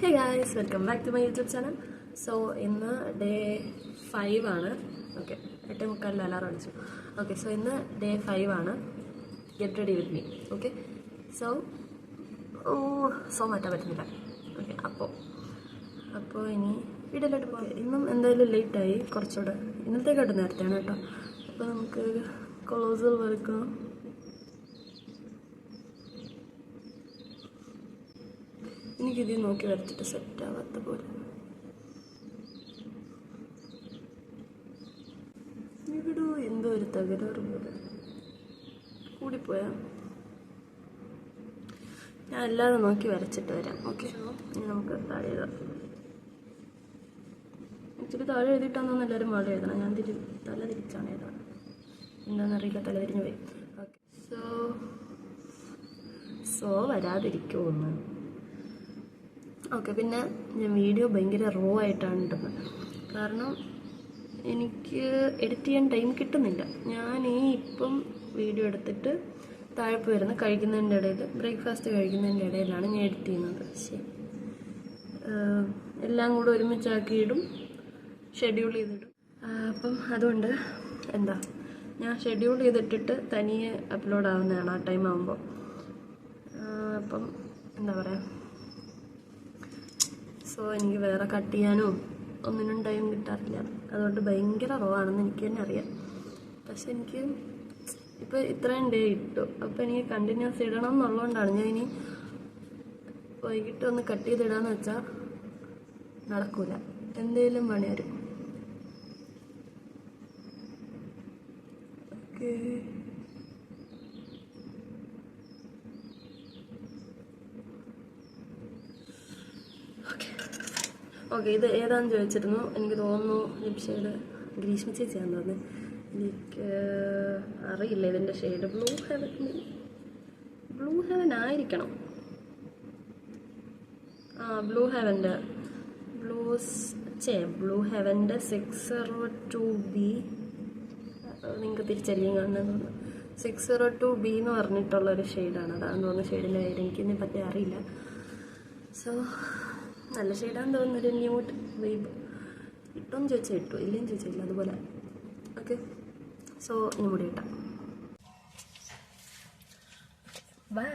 Hey guys, welcome back to my YouTube channel. So, ഇന്ന് day 5 ആണ്. Okay, 8:45 alarm അടിച്ചു. Okay, so ഇന്ന് day 5 ആണ്. Get ready with me. Okay, so മാറ്റാൻ പറ്റുന്നില്ല. ഓക്കെ, അപ്പോൾ ഇനി വീട്ടിലോട്ട് പോകാം. ഇന്നും എന്തായാലും ലേറ്റായി കുറച്ചുകൂടെ. ഇന്നത്തേക്കാട്ട് നേരത്തെയാണ് കേട്ടോ. അപ്പോൾ നമുക്ക് കൊളോസൽ വരക്കാം. എനിക്കിത് നോക്കി വരച്ചിട്ട് സെറ്റാവാത്ത പോലെ. ഇവിടെ എന്തോ ഒരു തകരാറ് പോലെ കൂടിപ്പോയാ. ഞാൻ അല്ലാതെ നോക്കി വരച്ചിട്ട് വരാം. ഓക്കെ, ഇനി നമുക്ക് താഴെ എഴുതാം. ആക്ച്വലി താഴെ എഴുതിയിട്ടാണെന്ന് എല്ലാവരും വളരെ എഴുതണം. ഞാൻ തല തിരിച്ചാണ് എഴുതാൻ. എന്താണെന്നറിയില്ല, തല തിരിഞ്ഞു പോയി. Okay, so വരാതിരിക്കുമെന്ന്. ഓക്കെ, പിന്നെ ഞാൻ വീഡിയോ ഭയങ്കര റോ ആയിട്ടാണ് ഇടുന്നത്. കാരണം എനിക്ക് എഡിറ്റ് ചെയ്യാൻ ടൈം കിട്ടുന്നില്ല. ഞാൻ ഇപ്പം വീഡിയോ എടുത്തിട്ട് താഴെ പോയിരുന്ന് കഴിക്കുന്നതിൻ്റെ ഇടയിൽ, ബ്രേക്ക്ഫാസ്റ്റ് കഴിക്കുന്നതിൻ്റെ ഇടയിലാണ് ഞാൻ എഡിറ്റ് ചെയ്യുന്നത്. ശരി, എല്ലാം കൂടെ ഒരുമിച്ചാക്കിയിടും, ഷെഡ്യൂൾ ചെയ്തിടും. അപ്പം അതുകൊണ്ട് ഞാൻ ഷെഡ്യൂൾ ചെയ്തിട്ടിട്ട് തനിയെ അപ്ലോഡ് ആവുന്നതാണ് ആ ടൈം ആകുമ്പോൾ. അപ്പം എന്താ പറയുക, സോ എനിക്ക് വേറെ കട്ട് ചെയ്യാനോ ഒന്നിനും ടൈം കിട്ടാറില്ല. അതുകൊണ്ട് ഭയങ്കര റോ ആണെന്ന് എനിക്ക് തന്നെ അറിയാം. പക്ഷെ എനിക്ക് ഇപ്പോൾ ഇത്രയും ഡേ ഇട്ടു. അപ്പോൾ എനിക്ക് കണ്ടിന്യൂസ് ഇടണം എന്നുള്ളതുകൊണ്ടാണ് ഞാൻ ഇനി വൈകിട്ട് ഒന്ന് കട്ട് ചെയ്തിടാന്ന് വെച്ചാൽ നടക്കൂല. എന്തെങ്കിലും പണി വരും. ഓക്കെ, ഇത് ഏതാണെന്ന് ചോദിച്ചിരുന്നു. എനിക്ക് തോന്നുന്നു ലിപ് ഷെയ്ഡ് ഗ്രീഷ്മ ചേച്ചിയാണെന്ന് തോന്നുന്നത്. എനിക്ക് അറിയില്ല ഇതിൻ്റെ ഷെയ്ഡ്. ബ്ലൂ ഹെവൻ ആയിരിക്കണം. ബ്ലൂ ഹെവൻ്റെ 602B. നിങ്ങൾക്ക് തിരിച്ചറിയാൻ കാണുന്നത് 602B എന്ന് പറഞ്ഞിട്ടുള്ളൊരു ഷെയ്ഡാണ്. അതാണെന്ന് തോന്നുന്നു ഷെയ്ഡിൻ്റെ പേര്. എനിക്കിതിനെ പറ്റി അറിയില്ല. സോ നല്ല ഷെയ്ഡാന്ന് തോന്നുന്നൊരു ന്യൂഡ് വൈബ്. ഇട്ടോന്ന് ചോദിച്ചാൽ ഇട്ടു, ഇല്ലെന്ന് ചോദിച്ചില്ല, അതുപോലെ. ഓക്കെ, സോ ഇനി മുടി ഇട്ടാം. ബൈ.